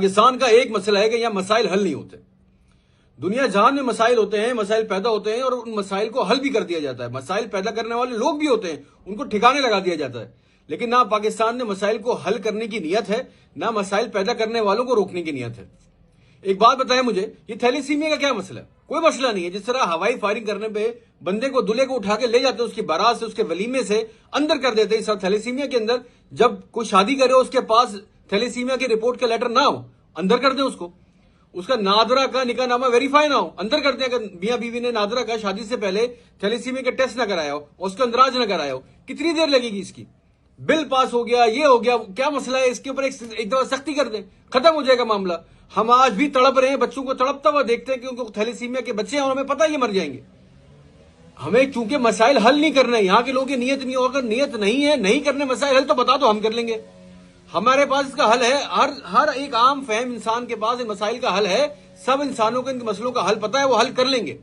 पाकिस्तान का एक मसला है कि यहाँ मसाइल हल नहीं होते। दुनिया जहान में मसाइल होते हैं, मसाइल पैदा होते हैं और उन मसाइल को हल भी कर दिया जाता है। मसाइल पैदा करने वाले लोग भी होते हैं, उनको ठिकाने लगा दिया जाता है। लेकिन ना पाकिस्तान में मसाइल को हल करने की नीयत है, ना मसाइल पैदा करने वालों को रोकने की नीयत है। एक बात बताएं मुझे, ये थैलेसीमिया का क्या मसला है? कोई मसला नहीं है। जिस तरह हवाई फायरिंग करने पे बंदे को, दूल्हे को उठा के ले जाते हैं, उसकी बारात से, उसके वलीमे से अंदर कर देते हैं, इस थैलेसीमिया के अंदर जब कोई शादी करे उसके पास थैलेसीमिया की रिपोर्ट का लेटर ना हो, अंदर कर दें उसको। उसका नादरा का निकाहनामा वेरीफाई ना हो, अंदर कर दें। अगर मियां बीवी ने नादरा का शादी से पहले थैलेसीमिया का टेस्ट ना कराया हो, उसका अंदराज ना कराया हो, कितनी देर लगेगी इसकी? बिल पास हो गया, ये हो गया, क्या मसला है? इसके ऊपर एक दफा सख्ती कर दें, खत्म हो जाएगा मामला। हम आज भी तड़प रहे हैं, बच्चों को तड़पता हुआ देखते हैं कि उनको थैलेसीमिया के बच्चे हैं और हमें पता है ये मर जाएंगे। हमें चूंकि मसाइल हल नहीं करना है, यहाँ के लोगों की नीयत नहीं हो, अगर नीयत नहीं है, नहीं करने मसाइल हल, तो बता दो, हम कर लेंगे। हमारे पास इसका हल है। हर एक आम फहम इंसान के पास इन मसाइल का हल है। सब इंसानों को इन मसलों का हल पता है, वो हल कर लेंगे।